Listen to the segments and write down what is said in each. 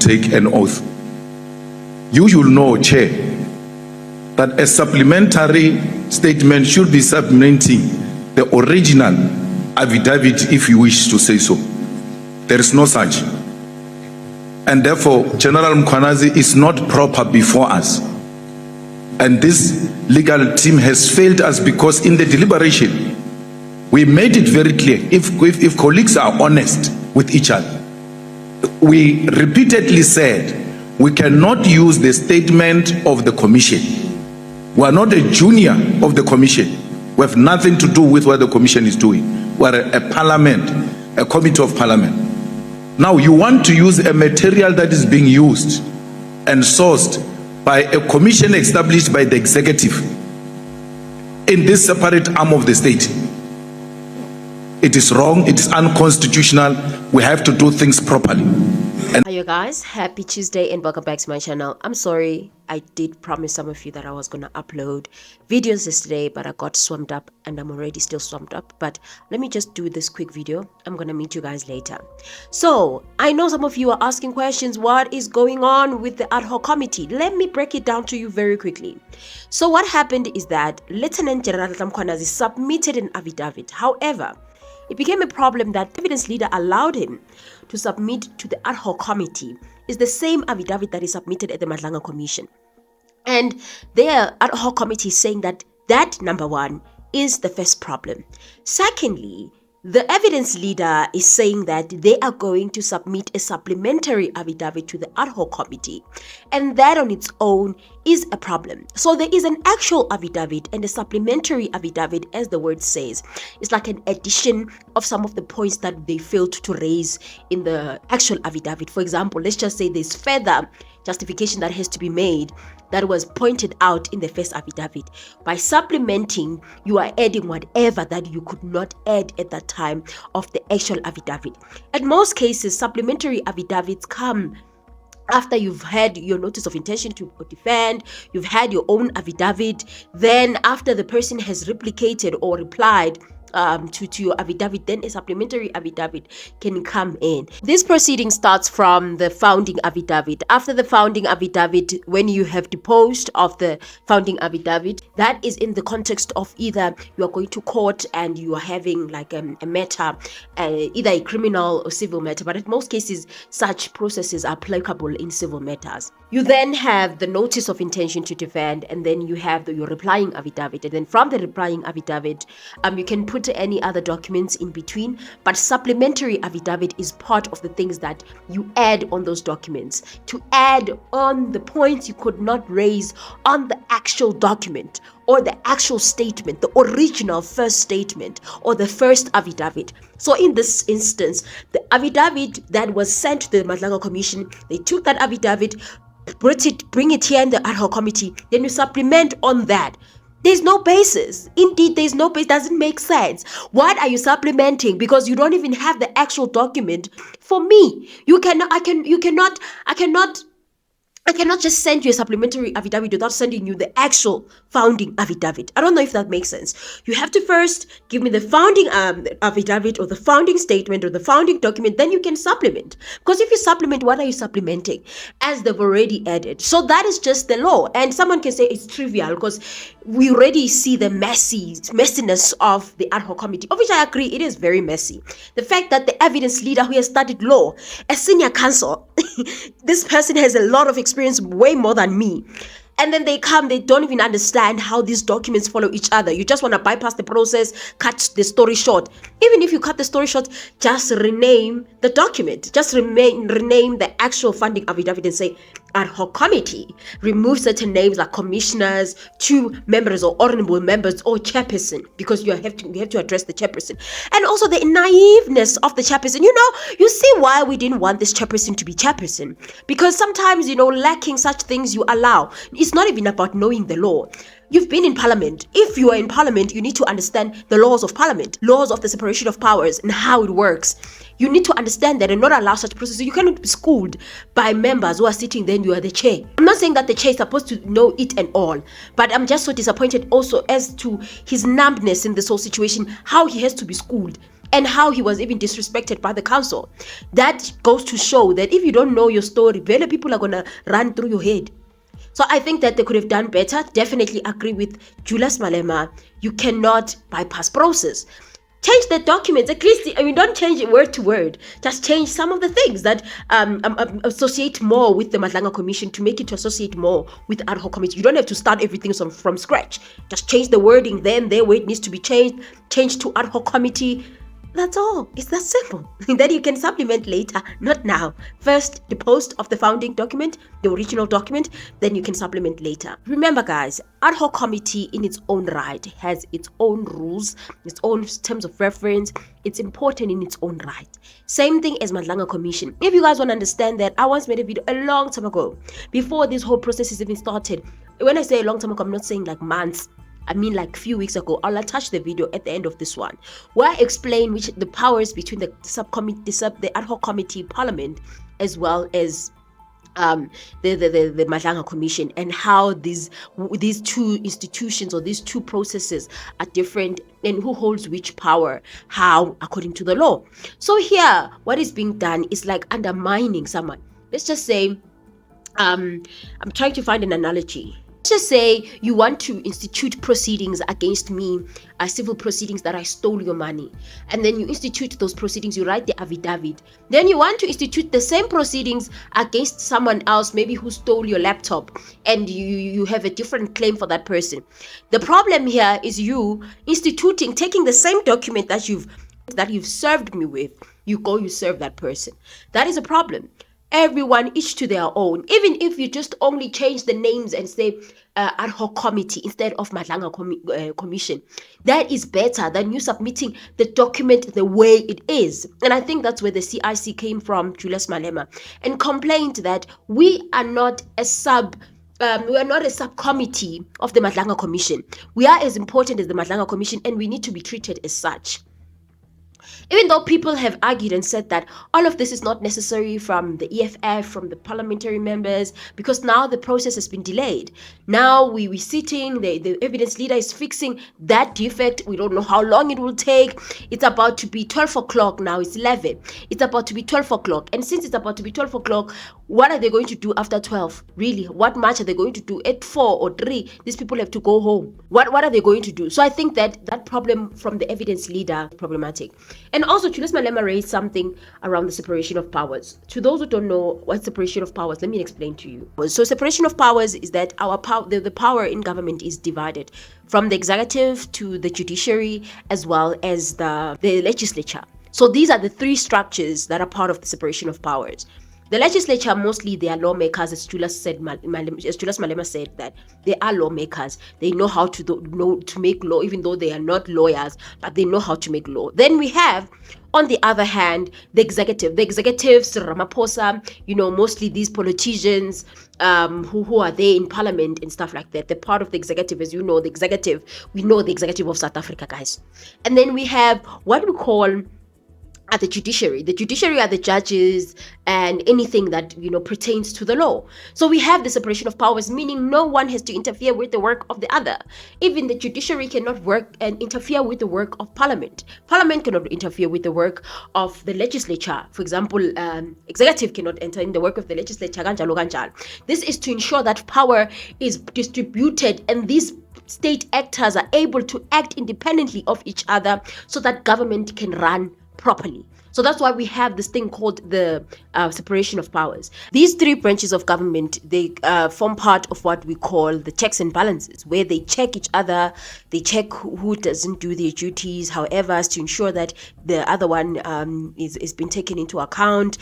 take an oath. You should know, Chair, that a supplementary statement should be supplementing the original affidavit, if you wish to say so. There is no such. And therefore, General Mkhwanazi is not proper before us. And this legal team has failed us because in the deliberation, we made it very clear, if colleagues are honest with each other, we repeatedly said, we cannot use the statement of the commission. We are not a junior of the commission. We have nothing to do with what the commission is doing. We are a parliament, a committee of parliament. Now you want to use a material that is being used and sourced by a commission established by the executive in this separate arm of the state. It is wrong, it is unconstitutional. We have to do things properly. Hi you guys, happy Tuesday and welcome back to my channel. I'm sorry, I did promise some of you that I was gonna upload videos yesterday, but I got swamped up and I'm already still swamped up. But let me just do this quick video. I'm gonna meet you guys later. So I know some of you are asking questions, what is going on with the ad hoc committee? Let me break it down to you very quickly. So what happened is that Lieutenant General Mkhwanazi submitted an affidavit. However, it became a problem that the evidence leader allowed him to submit to the ad hoc committee is the same affidavit that is submitted at the Madlanga Commission. And their ad hoc committee is saying that number one is the first problem. Secondly, the evidence leader is saying that they are going to submit a supplementary affidavit to the ad hoc committee, and that on its own is a problem. So there is an actual affidavit and a supplementary affidavit, as the word says. It's like an addition of some of the points that they failed to raise in the actual affidavit. For example, let's just say there's further justification that has to be made that was pointed out in the first affidavit. By supplementing, you are adding whatever that you could not add at that time of the actual affidavit. At most cases, supplementary affidavits come after you've had your notice of intention to defend, you've had your own affidavit, then after the person has replicated or replied to your affidavit, then a supplementary affidavit can come in. This proceeding starts from the founding affidavit. After the founding affidavit, when you have deposed of the founding affidavit, that is in the context of either you are going to court and you are having like a matter, either a criminal or civil matter, but in most cases such processes are applicable in civil matters. You then have the notice of intention to defend, and then you have your replying affidavit, and then from the replying affidavit you can put any other documents in between, but supplementary affidavit is part of the things that you add on those documents to add on the points you could not raise on the actual document or the actual statement, the original first statement or the first affidavit. So in this instance, the affidavit that was sent to the Madlanga Commission, they took that affidavit, bring it here in the ad hoc committee, then you supplement on that. There's no basis. Indeed, there's no basis. Doesn't make sense. What are you supplementing? Because you don't even have the actual document. For me, I cannot just send you a supplementary affidavit without sending you the actual founding affidavit. I don't know if that makes sense. You have to first give me the founding affidavit or the founding statement or the founding document, then you can supplement. Because if you supplement, what are you supplementing? As they've already added. So that is just the law. And someone can say it's trivial because we already see the messiness of the ad hoc committee, of which I agree, it is very messy. The fact that the evidence leader who has studied law, a senior counsel, this person has a lot of experience, way more than me. And then they come, they don't even understand how these documents follow each other. You just want to bypass the process, cut the story short. Even if you cut the story short, just rename the document. Just rename the actual funding affidavit and say ad hoc committee. Remove certain names like commissioners, 2 members or honorable members or chairperson, because you have to address the chairperson. And also the naiveness of the chairperson. You see why we didn't want this chairperson to be chairperson. Because sometimes, lacking such things you allow. It's not even about knowing the law. You've been in parliament. If you are in parliament, you need to understand the laws of parliament, laws of the separation of powers and how it works. You need to understand that and not allow such processes. You cannot be schooled by members who are sitting there and you are the chair. I'm not saying that the chair is supposed to know it and all, but I'm just so disappointed also as to his numbness in this whole situation, how he has to be schooled. and how he was even disrespected by the council. That goes to show that if you don't know your story, very people are gonna run through your head. So I think that they could have done better. Definitely agree with Julius Malema. You cannot bypass process. Change the documents. At least, I mean, don't change it word to word. Just change some of the things that associate more with the Madlanga Commission to make it to associate more with the Ad Hoc Committee. You don't have to start everything from scratch. Just change the wording then there where it needs to be changed. Change to Ad Hoc Committee. That's all. It's that simple. Then you can supplement later, not now. First, the post of the founding document, the original document, then you can supplement later. Remember, guys, Ad Hoc Committee in its own right has its own rules, its own terms of reference. It's important in its own right. Same thing as Madlanga Commission. If you guys want to understand that, I once made a video a long time ago, before this whole process is even started. When I say a long time ago, I'm not saying like months. I mean like a few weeks ago. I'll attach the video at the end of this one where I explain which the powers between the subcommittee, the Ad Hoc Committee, Parliament, as well as the Madlanga Commission, and how these two institutions or these two processes are different and who holds which power, how, according to the law. So here, what is being done is like undermining someone. Let's just say, I'm trying to find an analogy. Just say you want to institute proceedings against me, civil proceedings that I stole your money, and then you institute those proceedings, you write the affidavit. Then you want to institute the same proceedings against someone else, maybe who stole your laptop, and you have a different claim for that person. The problem here is you taking the same document that you've served me with, you serve that person. That is a problem. Everyone, each to their own. Even if you just only change the names and say Ad Hoc Committee instead of Madlanga Commission, that is better than you submitting the document the way it is. And I think that's where the CIC came from, Julius Malema, and complained that we are not a subcommittee of the Madlanga Commission. We are as important as the Madlanga Commission, and we need to be treated as such. Even though people have argued and said that all of this is not necessary from the EFF, from the parliamentary members, because now the process has been delayed. Now we're sitting, the evidence leader is fixing that defect. We don't know how long it will take. It's about to be 12 o'clock now. It's 11. It's about to be 12 o'clock. And since it's about to be 12 o'clock, what are they going to do after 12? Really? What much are they going to do? At 4 or 3, these people have to go home. What are they going to do? So I think that problem from the evidence leader is problematic. And also, Julius Malema raised something around the separation of powers. To those who don't know what separation of powers, let me explain to you. So separation of powers is that the power in government is divided from the executive to the judiciary as well as the legislature. So these are the three structures that are part of the separation of powers. The legislature, mostly they are lawmakers, as Julius Malema said, that they are lawmakers. They know how to make law, even though they are not lawyers, but they know how to make law. Then we have, on the other hand, the executive. The executives, Ramaphosa, mostly these politicians who are there in parliament and stuff like that. They're part of the executive, as you know, we know the executive of South Africa, guys. And then we have what we call at the judiciary. The judiciary are the judges and anything that pertains to the law. So we have the separation of powers, meaning no one has to interfere with the work of the other. Even the judiciary cannot work and interfere with the work of parliament. Parliament cannot interfere with the work of the legislature. For example, executive cannot enter in the work of the legislature. This is to ensure that power is distributed and these state actors are able to act independently of each other so that government can run properly. So that's why we have this thing called the separation of powers. These three branches of government, they form part of what we call the checks and balances, where they check each other, they check who doesn't do their duties, however, as to ensure that the other one is being taken into account.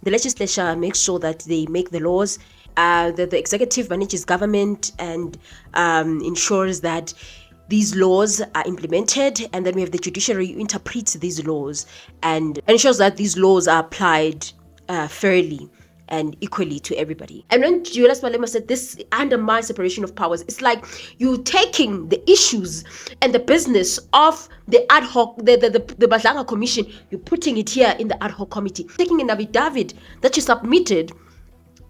The legislature makes sure that they make the laws. The executive manages government and ensures that these laws are implemented, and then we have the judiciary who interprets these laws and ensures that these laws are applied fairly and equally to everybody. And when Julius Malema said this undermines separation of powers, it's like you taking the issues and the business of the ad hoc, the Madlanga Commission, you're putting it here in the ad hoc committee, taking an affidavit that you submitted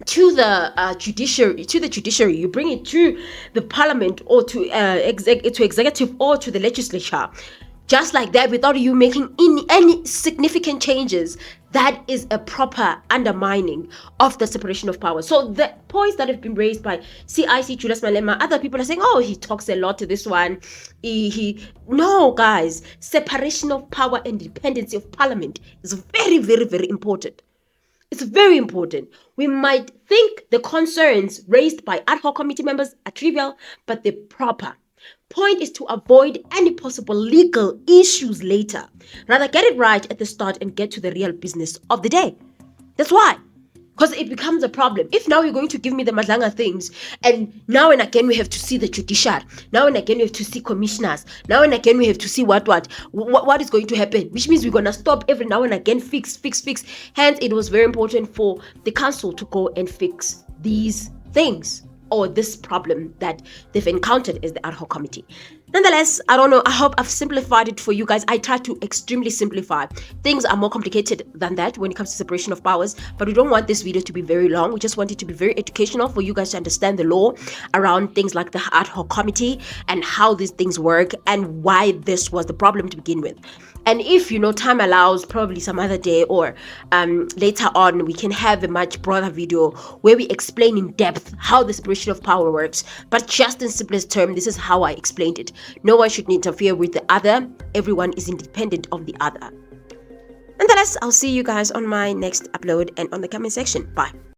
to the judiciary, you bring it to the parliament or to executive or to the legislature. just like that, without you making any significant changes. That is a proper undermining of the separation of power. So the points that have been raised by CIC, Julius Malema, other people are saying, oh, he talks a lot to this one. No, guys, separation of power and dependency of parliament is very, very, very important. It's very important. We might think the concerns raised by ad hoc committee members are trivial, but they're proper. Point is to avoid any possible legal issues later. Rather, get it right at the start and get to the real business of the day. That's why. Because it becomes a problem. If now you're going to give me the Madlanga things, and now and again we have to see the judiciary, now and again we have to see commissioners, now and again we have to see what is going to happen, which means we're going to stop every now and again, fix. Hence, it was very important for the council to go and fix these things, or this problem that they've encountered as the ad hoc committee. Nonetheless, I don't know, I hope I've simplified it for you guys. I try to extremely simplify. Things are more complicated than that when it comes to separation of powers, but we don't want this video to be very long. We just want it to be very educational for you guys to understand the law around things like the ad hoc committee and how these things work and why this was the problem to begin with. And if time allows, probably some other day or later on, we can have a much broader video where we explain in depth how the separation of power works. But just in simplest terms, this is how I explained it. No one should interfere with the other. Everyone is independent of the other. Nonetheless, I'll see you guys on my next upload and on the comment section. Bye.